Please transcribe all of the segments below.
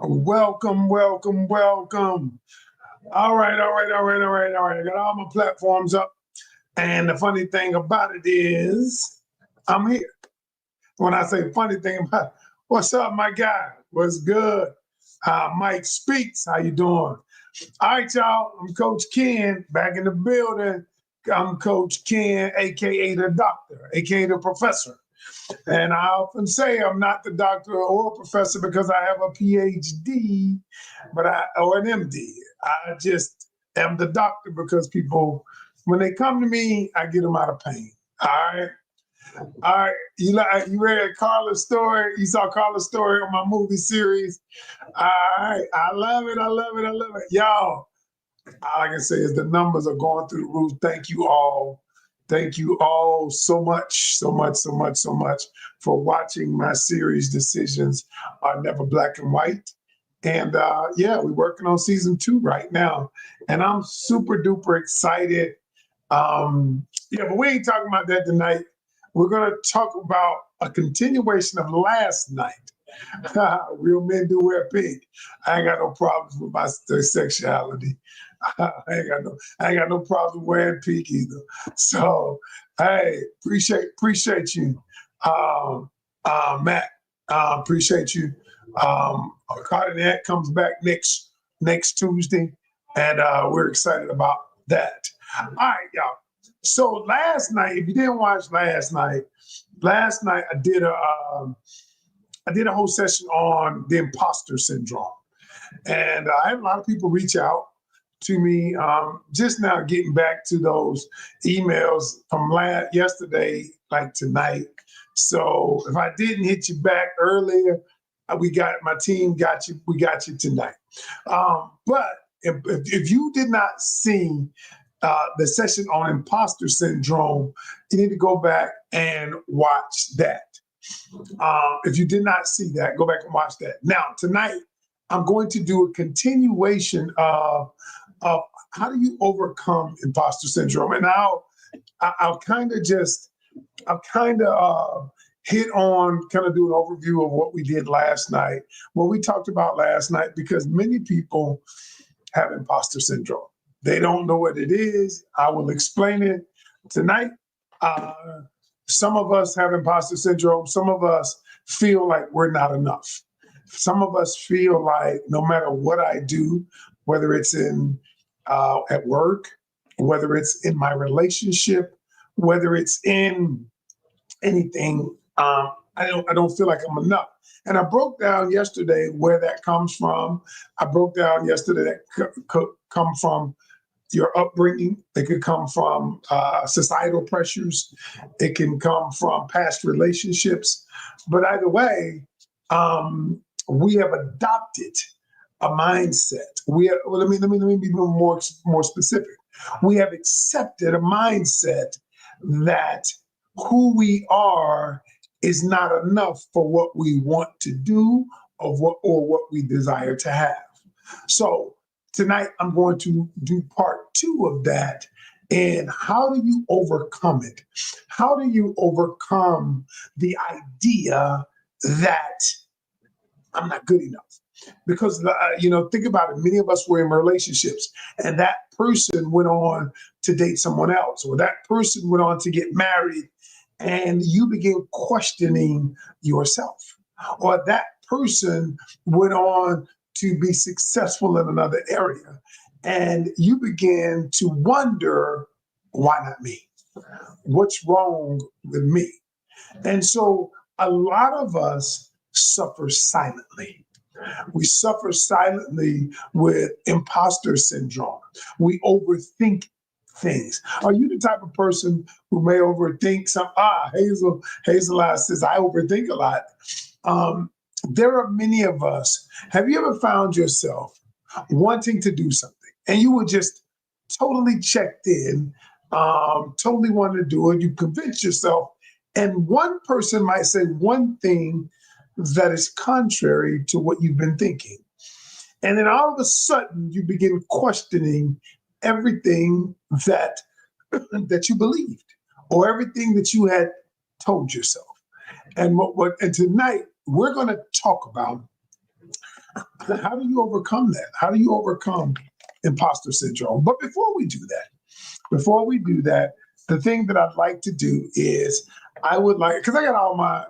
Welcome, welcome, welcome. All right. I got all my platforms up. And the funny thing about it is, I'm here. When I say funny thing about it, what's up, my guy? What's good? Mike Speaks, how you doing? All right, y'all. I'm Coach Ken back in the building. I'm Coach Ken, aka the doctor, aka the professor. And I often say I'm not the doctor or professor because I have a PhD, or an MD. I just am the doctor because people, when they come to me, I get them out of pain. All right. All right. You read Carla's story? You saw Carla's story on my movie series. All right. I love it. Y'all, all I can say is the numbers are going through the roof. Thank you all. Thank you all so much for watching my series. Decisions are never black and white. And yeah, we're working on season 2 right now. And I'm super duper excited. Yeah, but we ain't talking about that tonight. We're going to talk about a continuation of last night. Real men do wear pink. I ain't got no problems with my sexuality. I ain't got no problem wearing pink either. So, hey, appreciate you, Matt. Appreciate you. Cardinette comes back next Tuesday, and we're excited about that. All right, y'all. So last night, if you didn't watch last night I did a whole session on the imposter syndrome, and I had a lot of people reach out to me just now, getting back to those emails from yesterday, like tonight. So if I didn't hit you back earlier, my team got you. We got you tonight. But if you did not see the session on imposter syndrome, you need to go back and watch that. If you did not see that, go back and watch that. Now, tonight, I'm going to do a continuation of how do you overcome imposter syndrome. And I'll kind of hit on, kind of do an overview of what we did last night, what we talked about last night, because many people have imposter syndrome. They don't know what it is. I will explain it tonight. Some of us have imposter syndrome. Some of us feel like we're not enough. Some of us feel like no matter what I do, whether it's at work, whether it's in my relationship, whether it's in anything, I don't feel like I'm enough. And I broke down yesterday where that comes from. I broke down yesterday that could come from your upbringing. It could come from societal pressures. It can come from past relationships. But either way, we have adopted a mindset. Let me be more specific. We have accepted a mindset that who we are is not enough for what we want to do or what we desire to have. So tonight I'm going to do part 2 of that. And how do you overcome it? How do you overcome the idea that I'm not good enough? Because think about it. Many of us were in relationships, and that person went on to date someone else, or that person went on to get married, and you begin questioning yourself. Or that person went on to be successful in another area, and you begin to wonder, why not me? What's wrong with me? And so a lot of us suffer silently. We suffer silently with imposter syndrome. We overthink things. Are you the type of person who may overthink some? Hazel says, I overthink a lot. There are many of us. Have you ever found yourself wanting to do something and you were just totally checked in, totally wanted to do it? You convince yourself, and one person might say one thing that is contrary to what you've been thinking. And then all of a sudden you begin questioning everything that you believed or everything that you had told yourself. And tonight we're going to talk about How do you overcome that? How do you overcome imposter syndrome? But before we do that, the thing that I'd like to do is I would like, because I got all my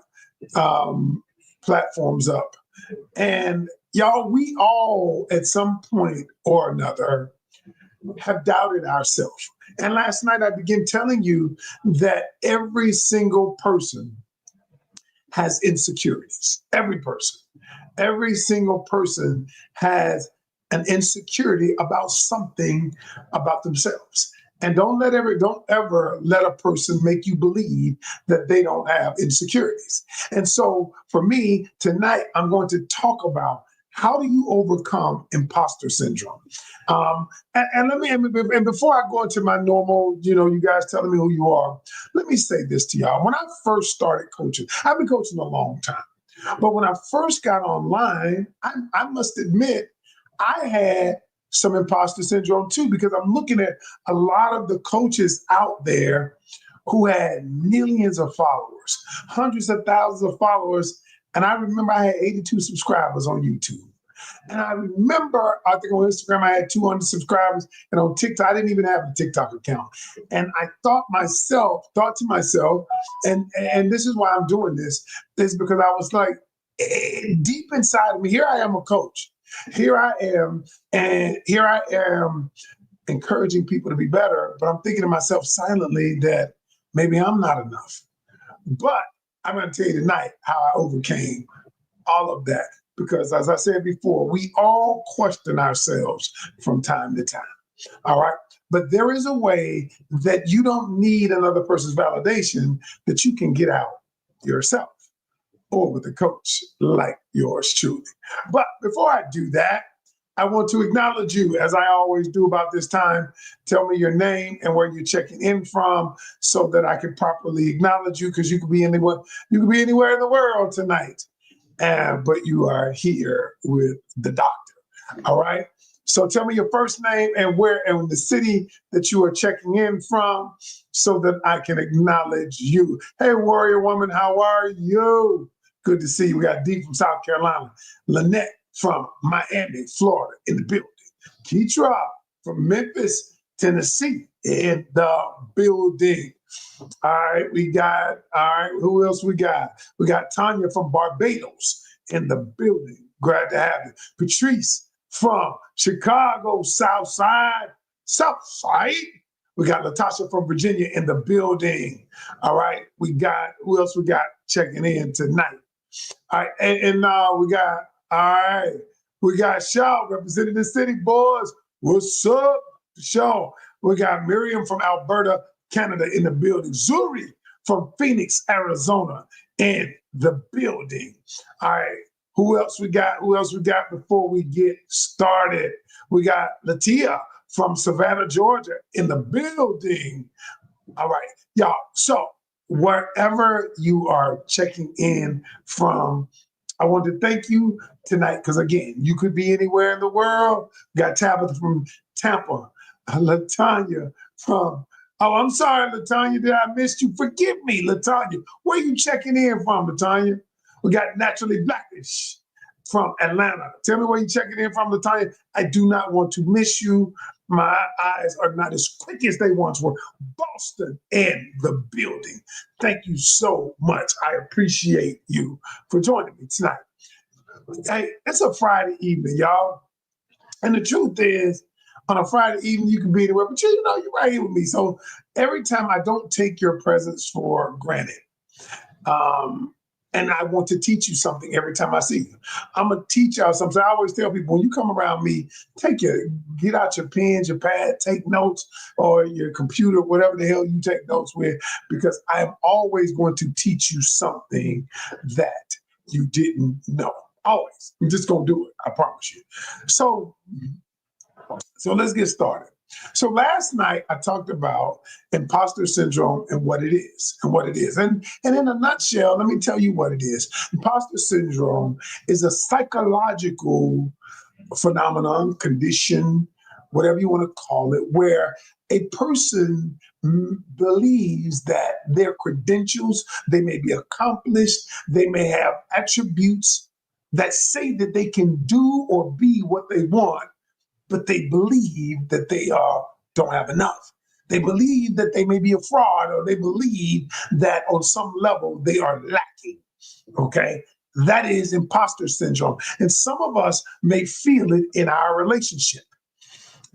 platforms up, and y'all, we all at some point or another have doubted ourselves. And last night I began telling you that every single person has insecurities. Every single person has an insecurity about something about themselves. And don't ever let a person make you believe that they don't have insecurities. And so for me tonight, I'm going to talk about how do you overcome imposter syndrome. And before I go into my normal, you guys telling me who you are, let me say this to y'all. When I first started coaching, I've been coaching a long time. But when I first got online, I must admit, I had some imposter syndrome too, because I'm looking at a lot of the coaches out there who had millions of followers, hundreds of thousands of followers. And I remember I had 82 subscribers on YouTube. And I remember, I think on Instagram, I had 200 subscribers. And on TikTok, I didn't even have a TikTok account. And I thought to myself, and this is why I'm doing this, is because I was like, deep inside of me, here I am a coach. Here I am, and here I am encouraging people to be better. But I'm thinking to myself silently that maybe I'm not enough. But I'm going to tell you tonight how I overcame all of that. Because as I said before, we all question ourselves from time to time. All right. But there is a way that you don't need another person's validation, that you can get out yourself, or with a coach like yours truly. But before I do that, I want to acknowledge you, as I always do about this time. Tell me your name and where you're checking in from, so that I can properly acknowledge you, because you could be anywhere in the world tonight. But you are here with the doctor. All right. So tell me your first name and where and the city that you are checking in from, so that I can acknowledge you. Hey, warrior woman, how are you? Good to see you. We got Dee from South Carolina, Lynette from Miami, Florida, in the building, Keitra from Memphis, Tennessee, in the building. All right, who else we got? We got Tanya from Barbados in the building. Glad to have you. Patrice from Chicago, South Side. We got Latasha from Virginia in the building. All right, who else we got checking in tonight? All right, and we got Shaw representing the city, boys. What's up, Shaw? We got Miriam from Alberta, Canada, in the building. Zuri from Phoenix, Arizona, in the building. All right, who else we got before we get started? We got Latia from Savannah, Georgia, in the building. All right, y'all. So wherever you are checking in from, I want to thank you tonight, because again, you could be anywhere in the world. We got Tabitha from Tampa, Latanya from, oh, I'm sorry, Latanya, did I miss you? Forgive me, Latanya. Where you checking in from, Latanya? We got Naturally Blackish from Atlanta. Tell me where you checking in from, Latanya. I do not want to miss you. My eyes are not as quick as they once were. Boston in the building. Thank you so much. I appreciate you for joining me tonight. Hey, it's a Friday evening, y'all. And the truth is, on a Friday evening, you can be anywhere, but you're right here with me. So every time, I don't take your presence for granted. And I want to teach you something every time I see you. I'm going to teach y'all something. I always tell people, when you come around me, get out your pens, your pad, take notes, or your computer, whatever the hell you take notes with, because I'm always going to teach you something that you didn't know. Always. I'm just going to do it. I promise you. So let's get started. So last night I talked about imposter syndrome and what it is. And in a nutshell, let me tell you what it is. Imposter syndrome is a psychological phenomenon, condition, whatever you want to call it, where a person believes that their credentials, they may be accomplished, they may have attributes that say that they can do or be what they want, but they believe that they don't have enough. They believe that they may be a fraud, or they believe that on some level they are lacking. Okay. That is imposter syndrome. And some of us may feel it in our relationship.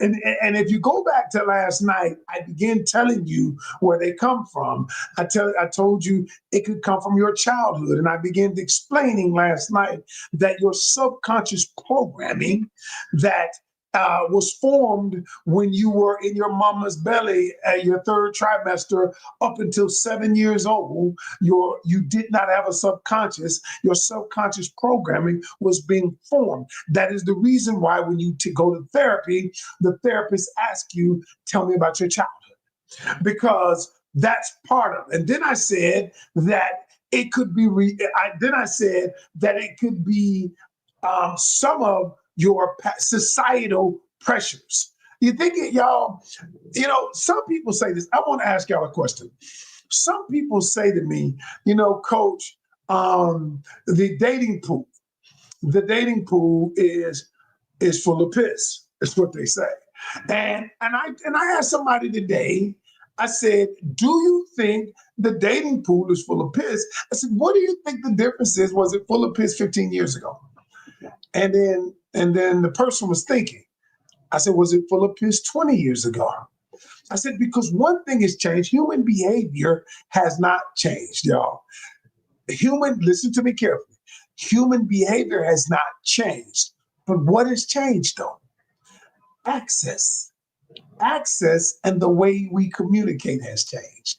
And if you go back to last night, I began telling you where they come from. I told you it could come from your childhood. And I began explaining last night that your subconscious programming that was formed when you were in your mama's belly at your third trimester up until 7 years old, you did not have a subconscious. Your subconscious programming was being formed. That is the reason why when you go to therapy, the therapist asks you, tell me about your childhood, because that's part of it. And then I said that it could be, I said that it could be some of your societal pressures. You think it, y'all, some people say this. I want to ask y'all a question. Some people say to me, Coach, the dating pool is full of piss. Is what they say. And I asked somebody today, I said, do you think the dating pool is full of piss? I said, what do you think the difference is? Was it full of piss 15 years ago? And then the person was thinking. I said, was it full of piss 20 years ago? I said, because one thing has changed. Human behavior has not changed, y'all. Listen to me carefully. Human behavior has not changed. But what has changed, though? Access and the way we communicate has changed.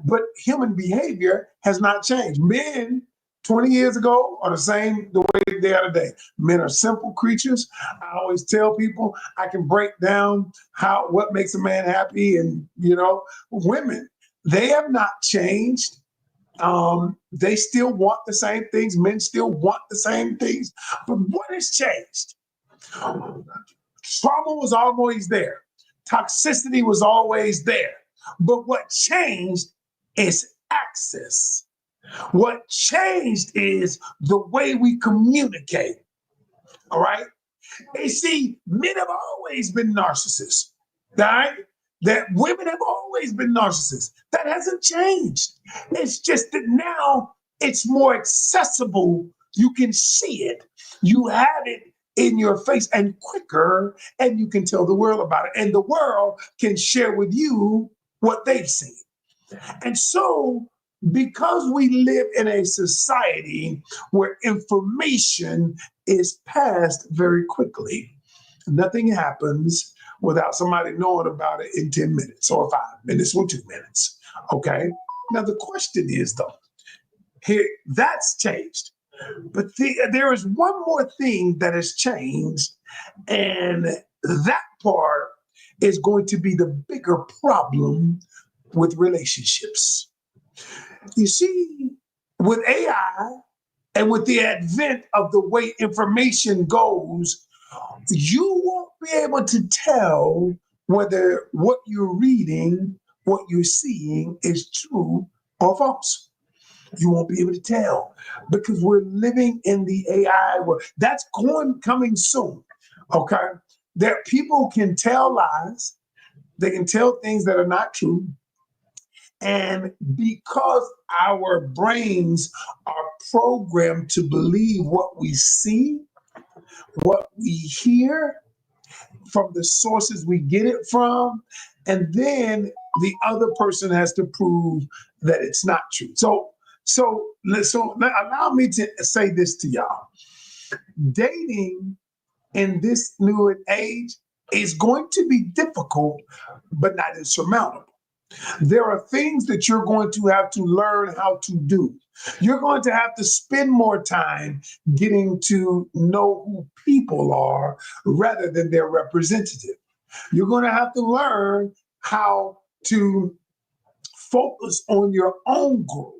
But human behavior has not changed. Men 20 years ago are the same the way they are today. Men are simple creatures. I always tell people I can break down what makes a man happy, and women, they have not changed. They still want the same things. Men still want the same things. But what has changed? Trauma was always there. Toxicity was always there. But what changed is access. What changed is the way we communicate. All right? And see, men have always been narcissists. All right? That women have always been narcissists. That hasn't changed. It's just that now it's more accessible. You can see it. You have it in your face and quicker, and you can tell the world about it. And the world can share with you what they've seen. And so, because we live in a society where information is passed very quickly, nothing happens without somebody knowing about it in 10 minutes or 5 minutes or 2 minutes. Okay. Now, the question is, though, here, that's changed. But there is one more thing that has changed, and that part is going to be the bigger problem with relationships. You see, with AI and with the advent of the way information goes, you won't be able to tell whether what you're reading, what you're seeing is true or false. You won't be able to tell because we're living in the AI world. That's coming soon. Okay. That people can tell lies. They can tell things that are not true. And because our brains are programmed to believe what we see, what we hear from the sources we get it from, and then the other person has to prove that it's not true. So allow me to say this to y'all. Dating in this new age is going to be difficult, but not insurmountable. There are things that you're going to have to learn how to do. You're going to have to spend more time getting to know who people are rather than their representative. You're going to have to learn how to focus on your own growth.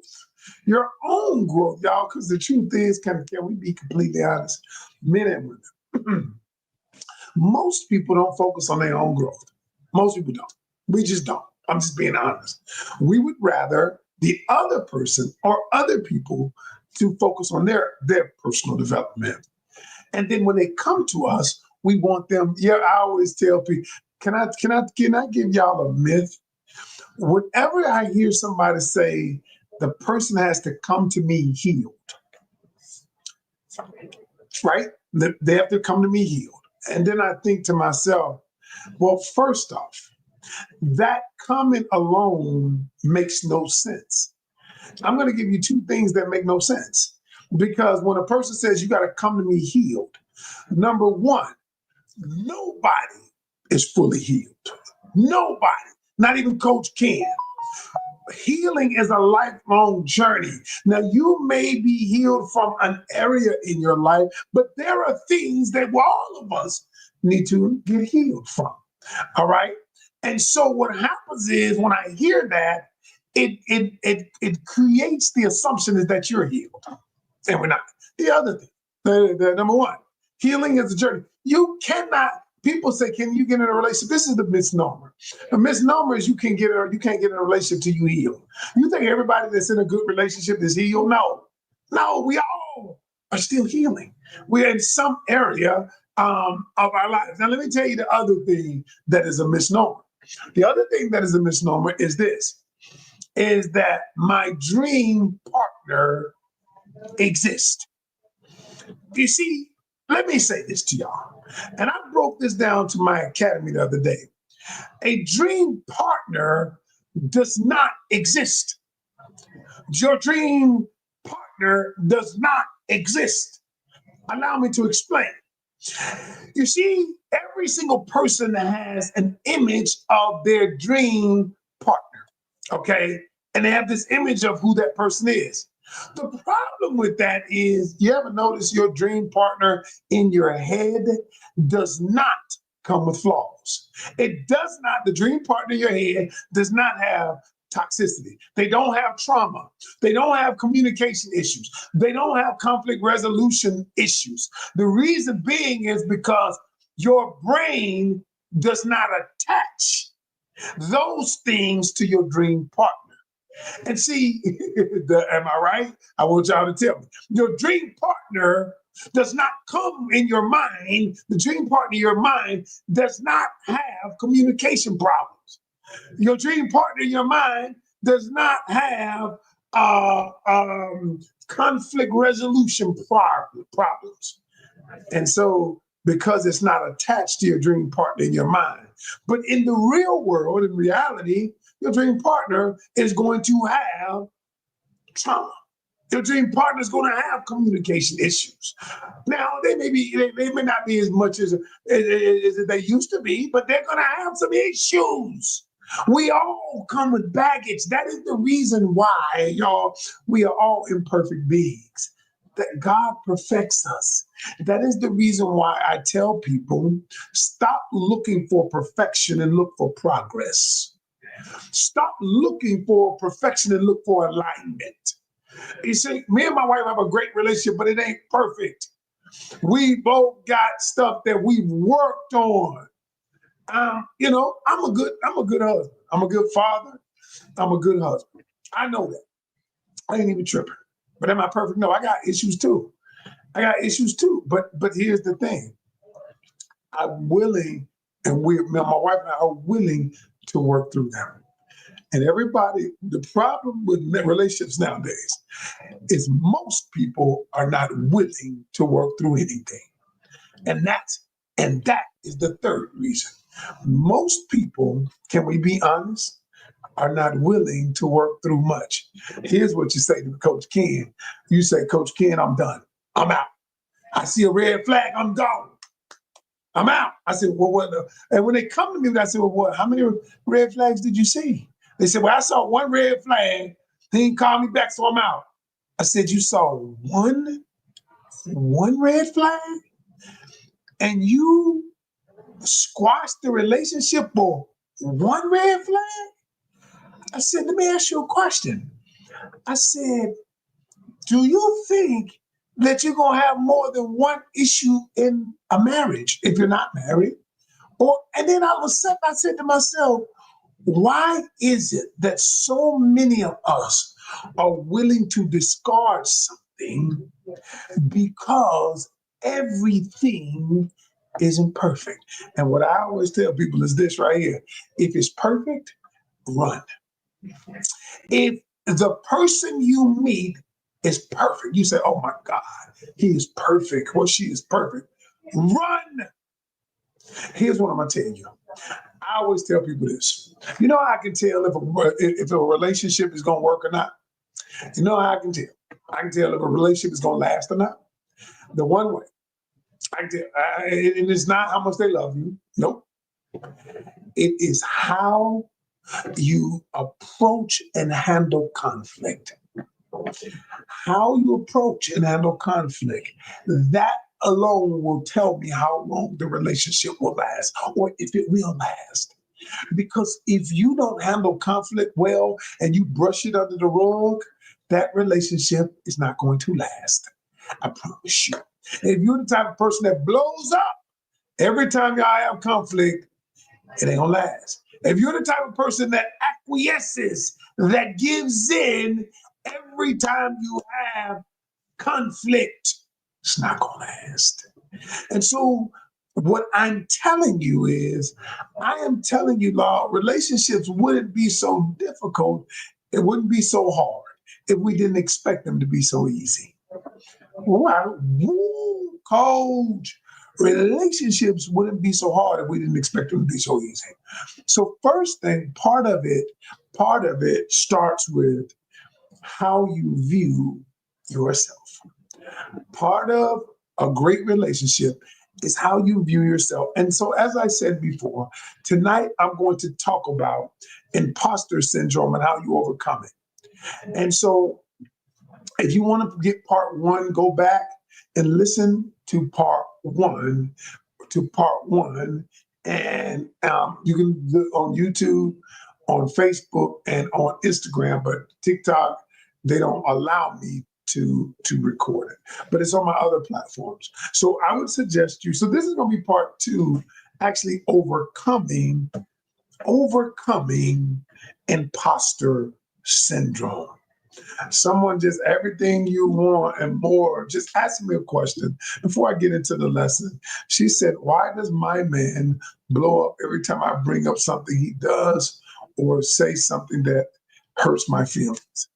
Your own growth, y'all, because the truth is, can we be completely honest? Men and women. Most people don't focus on their own growth. Most people don't. We just don't. I'm just being honest. We would rather the other person or other people to focus on their personal development. And then when they come to us, we want them. Yeah, I always tell people, can I give y'all a myth? Whenever I hear somebody say the person has to come to me healed, right? They have to come to me healed. And then I think to myself, well, first off, that comment alone makes no sense. I'm going to give you two things that make no sense. Because when a person says you got to come to me healed, number one, nobody is fully healed. Nobody, not even Coach Ken. Healing is a lifelong journey. Now, you may be healed from an area in your life, but there are things that all of us need to get healed from. All right. And so what happens is when I hear that, it creates the assumption is that you're healed. And we're not. The other thing, the number one, healing is a journey. You cannot. People say, "Can you get in a relationship?" This is the misnomer. The misnomer is you can't get in a relationship till you heal. You think everybody that's in a good relationship is healed? No, we all are still healing. We're in some area of our lives. Now, let me tell you the other thing that is a misnomer. The other thing that is a misnomer is this: is that my dream partner exist. You see, let me say this to y'all. And I broke this down to my academy the other day. A dream partner does not exist. Your dream partner does not exist. Allow me to explain. You see, every single person has an image of their dream partner, okay? And they have this image of who that person is. The problem with that is, you ever notice your dream partner in your head does not come with flaws. It does not, the dream partner in your head does not have toxicity. They don't have trauma. They don't have communication issues. They don't have conflict resolution issues. The reason being is because your brain does not attach those things to your dream partner. And see, am I right? I want y'all to tell me. Your dream partner does not come in your mind. The dream partner in your mind does not have communication problems. Your dream partner in your mind does not have conflict resolution problems. And so, because it's not attached to your dream partner in your mind. But in the real world, in reality, your dream partner is going to have trauma. Your dream partner is going to have communication issues. Now, they may not be as much as they used to be, but they're going to have some issues. We all come with baggage. That is the reason why, y'all, we are all imperfect beings. That God perfects us. That is the reason why I tell people, stop looking for perfection and look for progress. Stop looking for perfection and look for alignment. You see, me and my wife have a great relationship, but it ain't perfect. We both got stuff that we've worked on. I'm a good husband. I'm a good father. I'm a good husband. I know that. I ain't even tripping. But am I perfect? No, I got issues too. But here's the thing. I'm willing, and my wife and I are willing to work through them. And everybody, the problem with relationships nowadays is most people are not willing to work through anything. And that is the third reason. Most people, can we be honest, are not willing to work through much. Here's what you say to Coach Ken. You say, Coach Ken, I'm done. I'm out. I see a red flag, I'm gone. I'm out. I said, well, what? And when they come to me, I said, well, what? How many red flags did you see? They said, well, I saw one red flag. He didn't call me back, so I'm out. I said, you saw one red flag? And you squashed the relationship for one red flag? I said, let me ask you a question. I said, do you think that you're going to have more than one issue in a marriage if you're not married? And then I said to myself, why is it that so many of us are willing to discard something something because everything isn't perfect. And what I always tell people is this right here: if it's perfect, run. If the person you meet is perfect, you say, oh my God, he is perfect or she is perfect, run. Here's what I'm going to tell you. I always tell people this. You know how I can tell if a relationship is going to work or not? You know how I can tell? I can tell if a relationship is going to last or not. The one way. I can tell, and it's not how much they love you. Nope. It is how you approach and handle conflict. How you approach and handle conflict. That alone will tell me how long the relationship will last or if it will last. Because if you don't handle conflict well and you brush it under the rug, that relationship is not going to last. I promise you. If you're the type of person that blows up every time y'all have conflict, it ain't gonna last. If you're the type of person that acquiesces, that gives in every time you have conflict, it's not gonna last. And so what I'm telling you is, I am telling you, Law, relationships wouldn't be so difficult. It wouldn't be so hard if we didn't expect them to be so easy. Wow, woo, coach. Relationships wouldn't be so hard if we didn't expect them to be so easy. So first thing, part of it starts with how you view yourself. Part of a great relationship is how you view yourself. And so, as I said before, tonight I'm going to talk about imposter syndrome and how you overcome it. And so, if you want to get part one, go back and listen to part one. And you can do it on YouTube, on Facebook, and on Instagram. But TikTok, they don't allow me to record it, but it's on my other platforms. So I would suggest you. So this is going to be part two, actually overcoming imposter syndrome. Someone just everything you want and more. Just ask me a question before I get into the lesson. She said, why does my man blow up every time I bring up something he does or say something that hurts my feelings?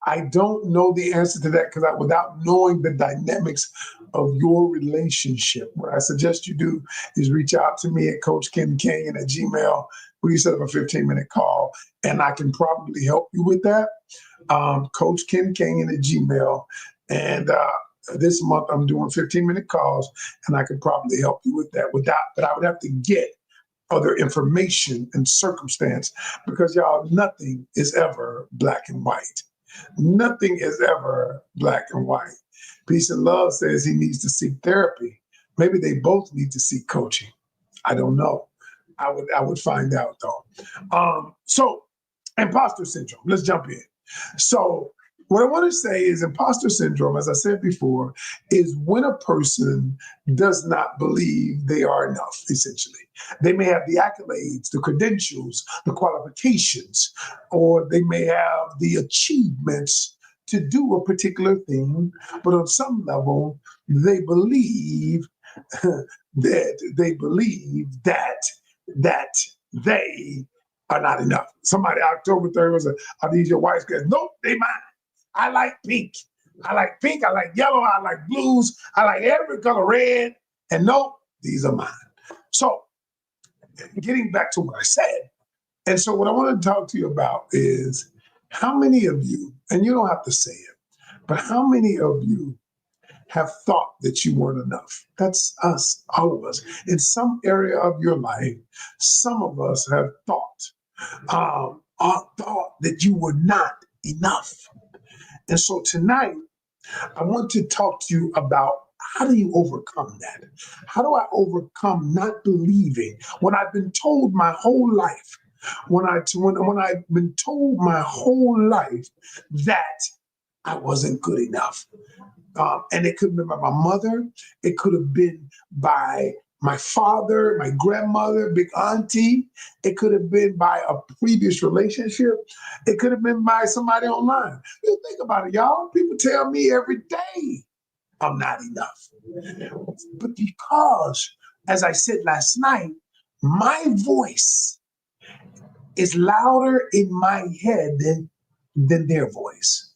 I don't know the answer to that because without knowing the dynamics of your relationship, what I suggest you do is reach out to me at Coach Ken Canion at Gmail. We set up a 15-minute call, and I can probably help you with that. Coach Ken Canion at Gmail. And this month I'm doing 15-minute calls, and I can probably help you with that. But I would have to get other information and circumstance because y'all, nothing is ever black and white. Nothing is ever black and white. Peace and Love says he needs to seek therapy. Maybe they both need to seek coaching. I don't know. I would find out though. So imposter syndrome. Let's jump in. So what I want to say is imposter syndrome, as I said before, is when a person does not believe they are enough, essentially. They may have the accolades, the credentials, the qualifications, or they may have the achievements to do a particular thing, but on some level, they believe that they are not enough. Somebody October 3rd was are these your wife's kids? Nope, they mine. I like pink. I like pink. I like yellow. I like blues. I like every color red. And nope, these are mine. So getting back to what I said. And so what I want to talk to you about is how many of you, and you don't have to say it, but how many of you have thought that you weren't enough? That's us, all of us. In some area of your life, some of us have thought that you were not enough. And so tonight, I want to talk to you about how do you overcome that? How do I overcome not believing when I've been told my whole life, when I've been told my whole life that I wasn't good enough? And it could have been by my mother. It could have been by my father, my grandmother, big auntie. It could have been by a previous relationship. It could have been by somebody online. You think about it, y'all. People tell me every day I'm not enough. But because, as I said last night, my voice is louder in my head than their voice.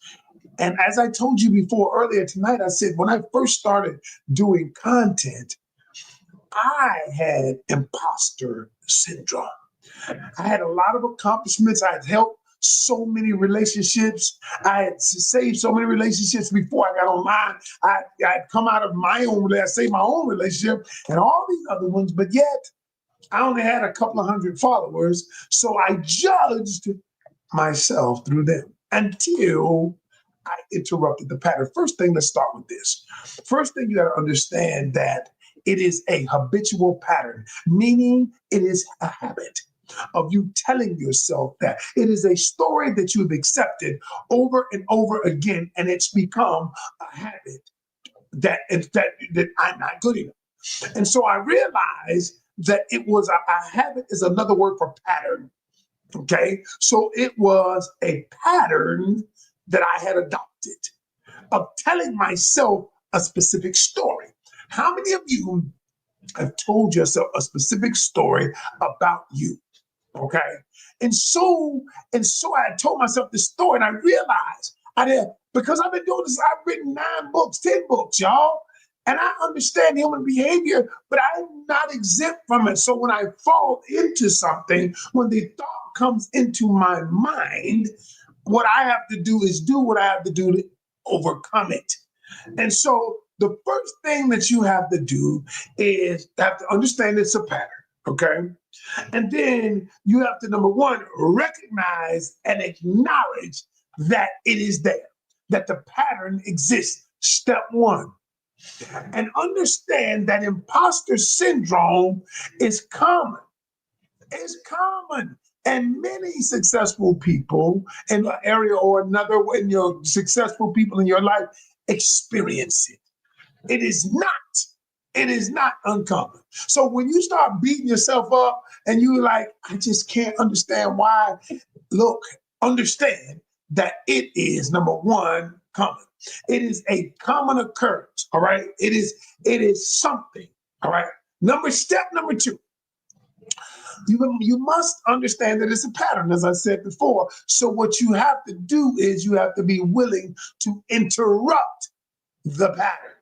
And as I told you before earlier tonight, I said when I first started doing content, I had imposter syndrome. I had a lot of accomplishments. I had helped so many relationships. I had saved so many relationships before I got online. I had come out of my own relationship, I saved my own relationship and all these other ones, but yet I only had a couple of hundred followers. So I judged myself through them until I interrupted the pattern. First thing, let's start with this. First thing, you got to understand that it is a habitual pattern, meaning it is a habit of you telling yourself that it is a story that you've accepted over and over again, and it's become a habit that I'm not good enough. And so I realized that it was a habit is another word for pattern. Okay, so it was a pattern that I had adopted of telling myself a specific story. How many of you have told yourself a specific story about you? Okay, and so I told myself this story, and I realized I did because I've been doing this. I've written 9 books, 10 books, y'all. And I understand human behavior, but I'm not exempt from it. So when I fall into something, when the thought comes into my mind, what I have to do is do what I have to do to overcome it. And so the first thing that you have to do is have to understand it's a pattern, okay? And then you have to, number one, recognize and acknowledge that it is there, that the pattern exists. Step one. And understand that imposter syndrome is common. It's common. And many successful people in an area or another, when you're successful people in your life experience it. It is not uncommon. So when you start beating yourself up and you're like, I just can't understand why, look, understand that it is, number one, common. It is a common occurrence, all right? It is something, all right? Step number two, you must understand that it's a pattern, as I said before. So what you have to do is you have to be willing to interrupt the pattern.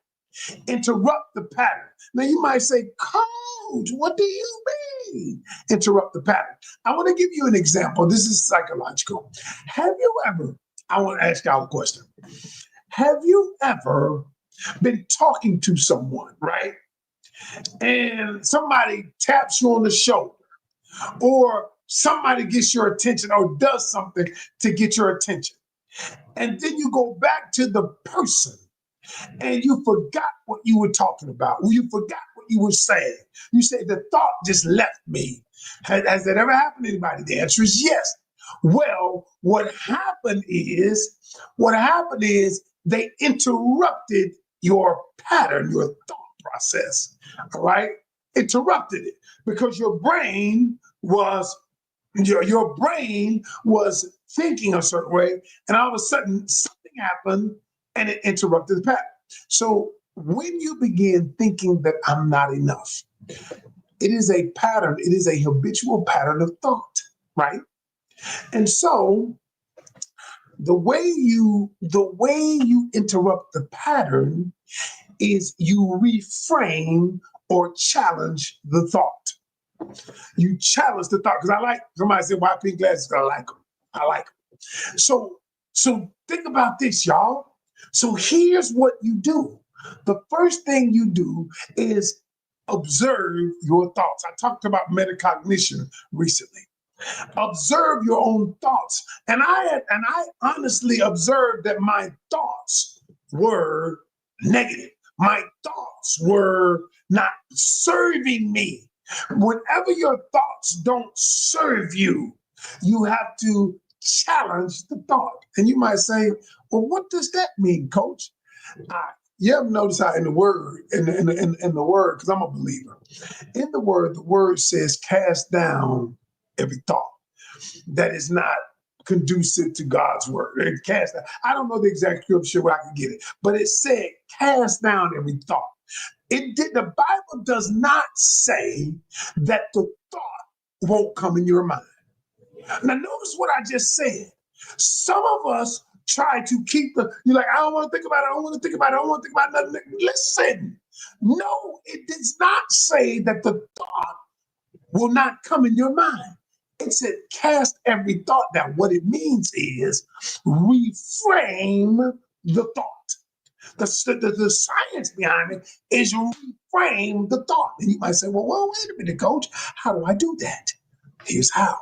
Interrupt the pattern. Now you might say, Coach, what do you mean? Interrupt the pattern. I want to give you an example. This is psychological. Have you ever, I want to ask y'all a question. Have you ever been talking to someone, right? And somebody taps you on the shoulder, or somebody gets your attention or does something to get your attention. And then you go back to the person and you forgot what you were talking about, or you forgot what you were saying. You say, the thought just left me. Has that ever happened to anybody? The answer is yes. Well, what happened is they interrupted your pattern, your thought process, all right? Interrupted it because your brain was thinking a certain way, and all of a sudden something happened and it interrupted the pattern. So when you begin thinking that I'm not enough, it is a pattern, it is a habitual pattern of thought, right? And so the way you interrupt the pattern is you reframe or challenge the thought. You challenge the thought, because I like, somebody said, why pink glasses? I like them. I like them. So think about this, y'all. So here's what you do. The first thing you do is observe your thoughts. I talked about metacognition recently. Observe your own thoughts. And I honestly observed that my thoughts were negative. My thoughts were not serving me. Whenever your thoughts don't serve you, you have to challenge the thought. And you might say, well, what does that mean, Coach? you ever notice how in the word, in the word, because I'm a believer, in the word says cast down every thought that is not conducive to God's word. And cast down. I don't know the exact scripture where I can get it, but it said cast down every thought. It did. The Bible does not say that the thought won't come in your mind. Now, notice what I just said. Some of us try to keep you're like, I don't want to think about it. I don't want to think about it. I don't want to think about nothing. Listen, no, it does not say that the thought will not come in your mind. It said, cast every thought down. What it means is reframe the thought. The science behind it is reframe the thought. And you might say, well, wait a minute, coach. How do I do that? Here's how.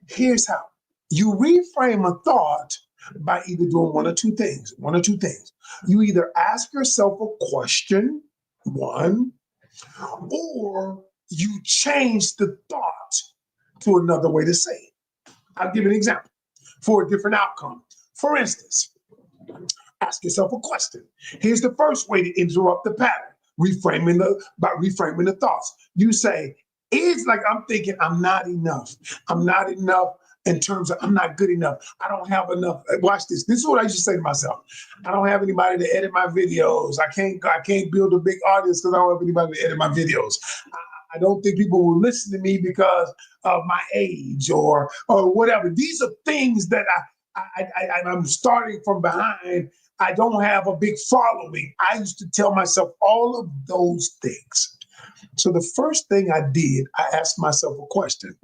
Here's how. You reframe a thought by either doing one or two things. You either ask yourself a question, one, or you change the thought to another way to say it. I'll give you an example for a different outcome. For instance, ask yourself a question. Here's the first way to interrupt the pattern, by reframing the thoughts. You say, it's like I'm thinking I'm not enough. I'm not enough in terms of I'm not good enough. I don't have enough. Watch this. This is what I used to say to myself. I don't have anybody to edit my videos. I can't build a big audience because I don't have anybody to edit my videos. I don't think people will listen to me because of my age or whatever. These are things that I'm starting from behind. I don't have a big following. I used to tell myself all of those things. So the first thing I did, I asked myself a question.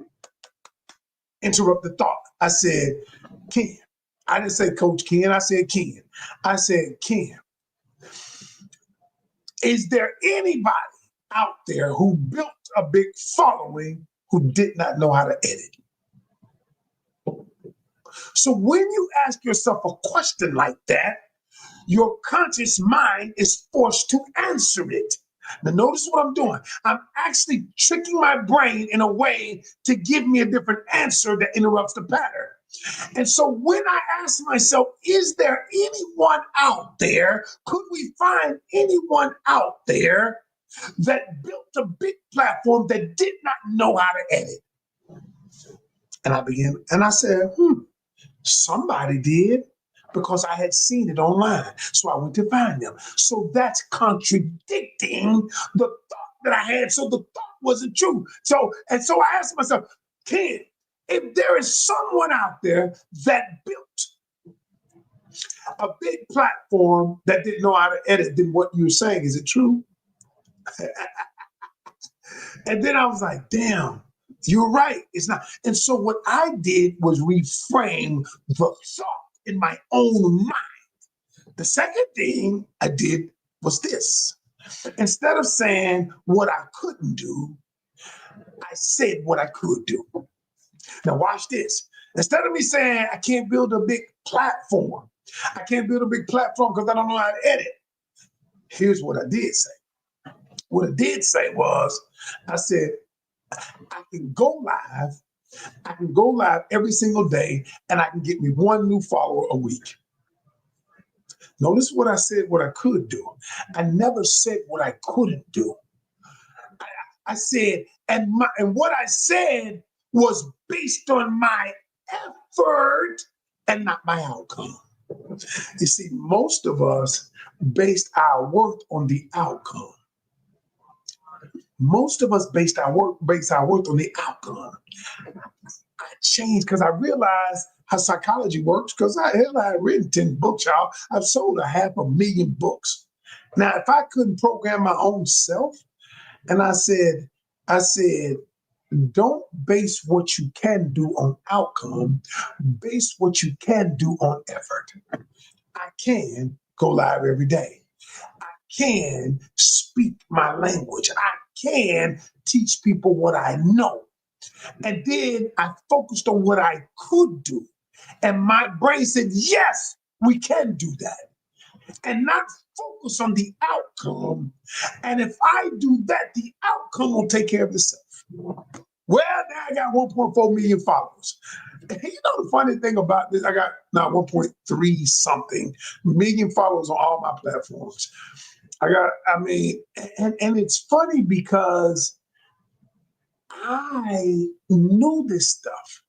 Interrupt the thought. I said, Ken. I didn't say Coach Ken. I said Ken. I said, Ken, is there anybody out there who built a big following who did not know how to edit? So when you ask yourself a question like that, your conscious mind is forced to answer it. Now, notice what I'm doing. I'm actually tricking my brain in a way to give me a different answer that interrupts the pattern. And so when I ask myself, is there anyone out there? Could we find anyone out there that built a big platform that did not know how to edit? And I said, somebody did, because I had seen it online. So I went to find them. So that's contradicting the thought that I had. So the thought wasn't true. So I asked myself, Ken, if there is someone out there that built a big platform that didn't know how to edit, then what you're saying, is it true? And then I was like, damn, you're right. It's not. And so what I did was reframe the thought in my own mind. The second thing I did was this. Instead of saying what I couldn't do, I said what I could do. Now watch this. Instead of me saying I can't build a big platform, because I don't know how to edit, here's what I did say. What I did say was, I said, I can go live every single day, and I can get me one new follower a week. Notice what I said, what I could do. I never said what I couldn't do. I said, and what I said was based on my effort and not my outcome. You see, most of us based our worth on the outcome. Most of us base our worth on the outcome. I changed because I realized how psychology works, because I had written 10 books, y'all. I've sold 500,000 books. Now, if I couldn't program my own self, and I said, don't base what you can do on outcome, base what you can do on effort. I can go live every day. I can speak my language. I can teach people what I know. And then I focused on what I could do. And my brain said, yes, we can do that. And not focus on the outcome. And if I do that, the outcome will take care of itself. Well, now I got 1.4 million followers. And you know the funny thing about this, I got now 1.3 something million followers on all my platforms. I mean, and it's funny because I knew this stuff,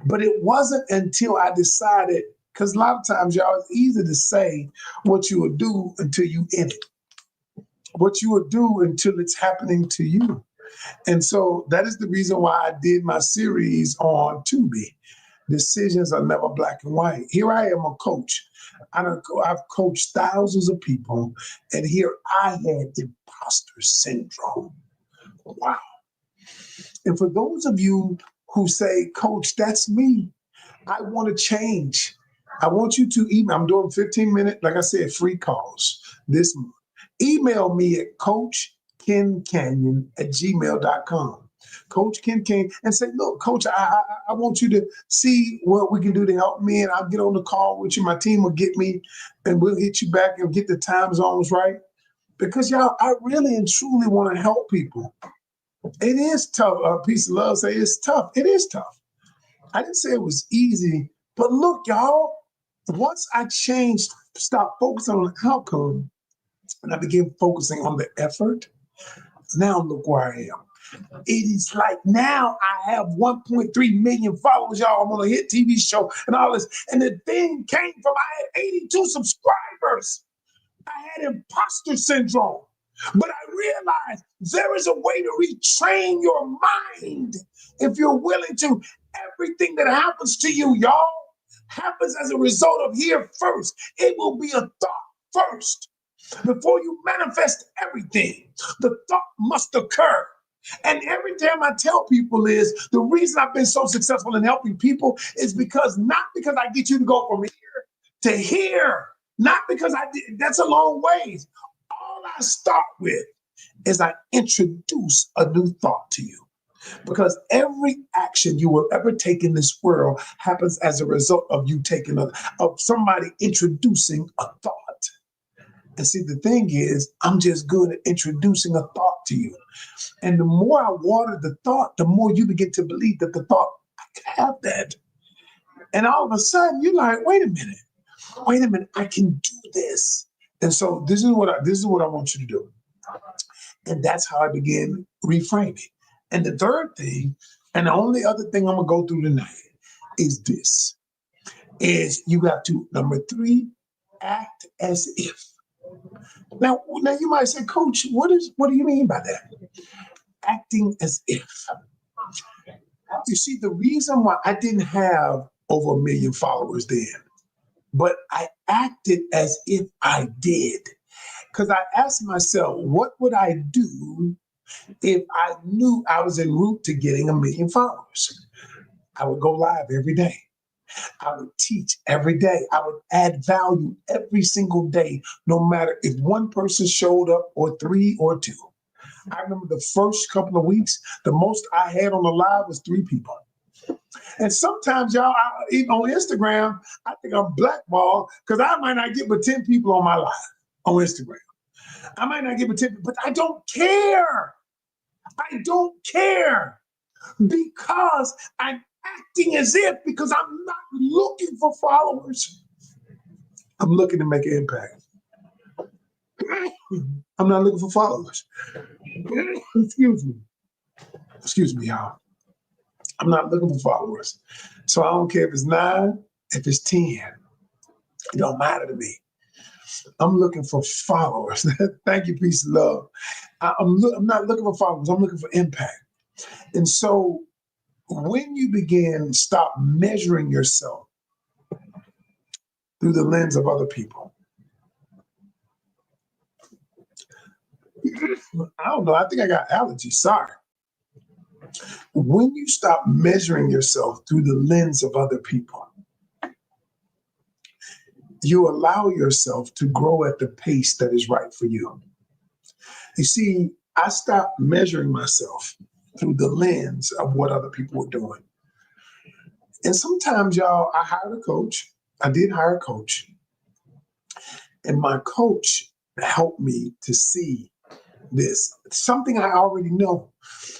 but it wasn't until I decided, because a lot of times, y'all, it's easy to say what you will do until you in it, what you will do until it's happening to you. And so that is the reason why I did my series on Tubi. Decisions are never black and white. Here I am, a coach. I've coached thousands of people, and here I had imposter syndrome. Wow. And for those of you who say, Coach, that's me, I want to change. I want you to email. I'm doing 15-minute, like I said, free calls this month. Email me at coachkencanyon@gmail.com. Coach Ken King, and say, look, Coach, I want you to see what we can do to help me, and I'll get on the call with you. My team will get me, and we'll hit you back and get the time zones right. Because y'all, I really and truly want to help people. It is tough. Peace of love say it's tough. It is tough. I didn't say it was easy, but look, y'all, once I changed, stopped focusing on the outcome, and I began focusing on the effort, now look where I am. It is like now I have 1.3 million followers, y'all. I'm on a hit TV show and all this. And the thing came from, I had 82 subscribers. I had imposter syndrome. But I realized there is a way to retrain your mind if you're willing to. Everything that happens to you, y'all, happens as a result of here first. It will be a thought first. Before you manifest everything, the thought must occur. And every time I tell people is the reason I've been so successful in helping people is not because I get you to go from here to here, not because I did, that's a long ways. All I start with is I introduce a new thought to you. Because every action you will ever take in this world happens as a result of you of somebody introducing a thought. And see, the thing is, I'm just good at introducing a thought to you. And the more I water the thought, the more you begin to believe that the thought, I could have that. And all of a sudden, you're like, wait a minute, I can do this. And so this is what I want you to do. And that's how I began reframing. And the third thing, and the only other thing I'm gonna go through tonight is this: is you have to, number 3, act as if. Now you might say, Coach, what do you mean by that? Acting as if. You see, the reason why I didn't have over 1 million followers then, but I acted as if I did. Because I asked myself, what would I do if I knew I was en route to getting 1 million followers? I would go live every day. I would teach every day. I would add value every single day, no matter if one person showed up or 3 or 2. I remember the first couple of weeks, the most I had on the live was 3 people. And sometimes, y'all, even on Instagram, I think I'm blackballed because I might not get but 10 people on my live on Instagram. I might not get but 10 people, but I don't care. I don't care because I'm acting as if, because I'm not looking for followers. I'm looking to make an impact. I'm not looking for followers. Excuse me, y'all. I'm not looking for followers. So I don't care if it's 9, if it's 10. It don't matter to me. I'm looking for followers. Thank you, peace and love. I'm not looking for followers. I'm looking for impact. And so when you begin, stop measuring yourself through the lens of other people. I don't know. I think I got allergies. Sorry. When you stop measuring yourself through the lens of other people, you allow yourself to grow at the pace that is right for you. You see, I stopped measuring myself through the lens of what other people were doing. And sometimes, y'all, I hired a coach. I did hire a coach. And my coach helped me to see this, something I already know.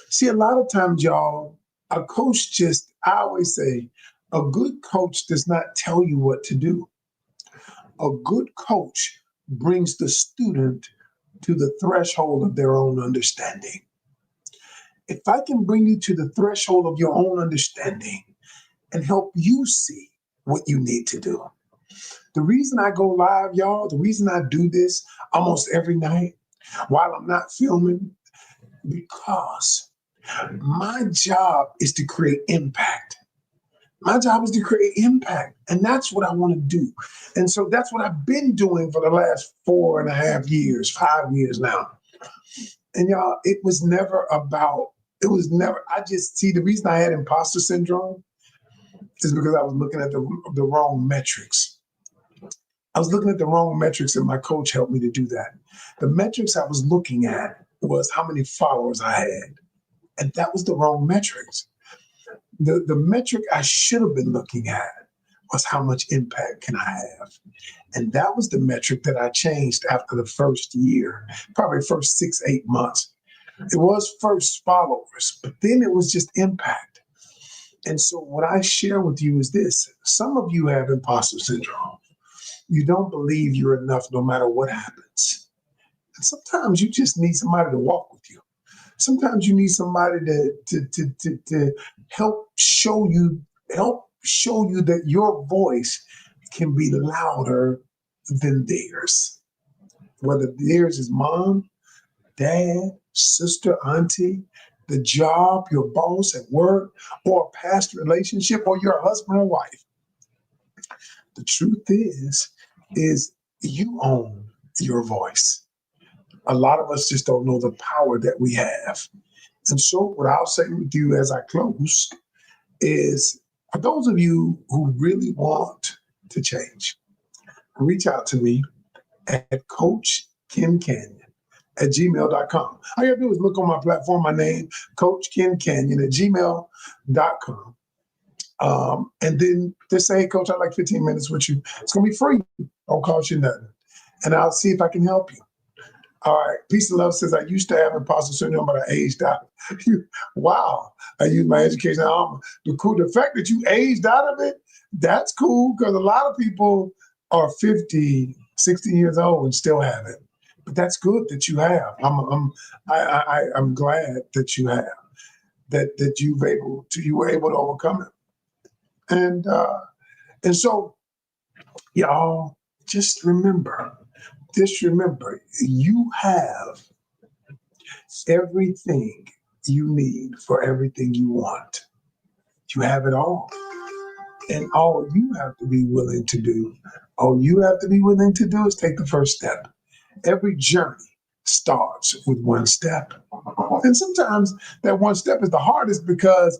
See, a lot of times, y'all, a coach just, I always say, a good coach does not tell you what to do. A good coach brings the student to the threshold of their own understanding. If I can bring you to the threshold of your own understanding and help you see what you need to do. The reason I go live, y'all, the reason I do this almost every night while I'm not filming, because my job is to create impact. My job is to create impact, and that's what I want to do. And so that's what I've been doing for the last 4.5 years, 5 years now. And y'all, I just see the reason I had imposter syndrome is because I was looking at the wrong metrics. I was looking at the wrong metrics, and my coach helped me to do that. The metrics I was looking at was how many followers I had, and that was the wrong metrics. The metric I should have been looking at was how much impact can I have? And that was the metric that I changed after the first year, probably first 6, 8 months. It was first followers, but then it was just impact. And so what I share with you is this. Some of you have imposter syndrome. You don't believe you're enough no matter what happens. And sometimes you just need somebody to walk with you. Sometimes you need somebody to help show you that your voice can be louder than theirs. Whether theirs is mom, dad, sister, auntie, the job, your boss at work, or a past relationship, or your husband or wife. The truth is you own your voice. A lot of us just don't know the power that we have. And so what I'll say with you as I close is, for those of you who really want to change, reach out to me at Coach Ken Canion at gmail.com. All you have to do is look on my platform, my name, Coach Ken Canion at gmail.com. And then just say, hey, Coach, I'd like 15 minutes with you. It's going to be free. Don't cost you nothing. And I'll see if I can help you. All right. Peace and love says, I used to have imposter syndrome, but I aged out. Wow. I used my education. The fact that you aged out of it, that's cool, because a lot of people are 50, 60 years old and still have it. But that's good that you have. I'm glad that you have, that you were able to overcome it. And so, y'all, just remember, you have everything you need for everything you want. You have it all. And all you have to be willing to do is take the first step. Every journey starts with one step. And sometimes that one step is the hardest, because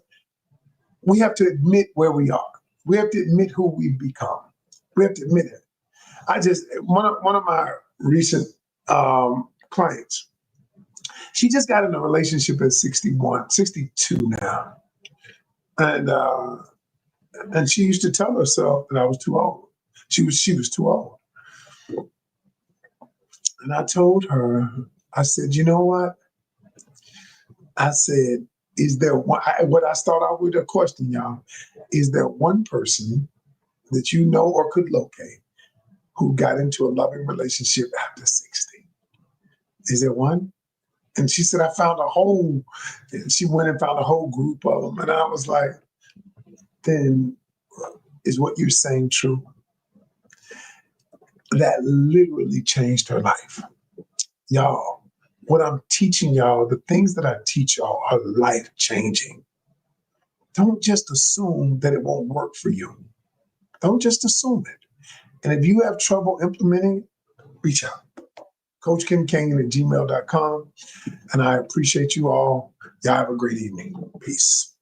we have to admit where we are. We have to admit who we've become. We have to admit it. One of my recent clients, she just got in a relationship at 61, 62 now. And she used to tell herself that I was too old. She was too old. And I told her, I said, you know what? I said, is there one, what I start out with a question, y'all, is there one person that you know or could locate who got into a loving relationship after 60? Is there one? And she said, she went and found a whole group of them. And I was like, then is what you're saying true? That literally changed her life. Y'all, what I'm teaching y'all, the things that I teach y'all are life changing. Don't just assume that it won't work for you. Don't just assume it. And if you have trouble implementing, reach out. CoachKenCanyon at gmail.com. And I appreciate you all. Y'all have a great evening. Peace.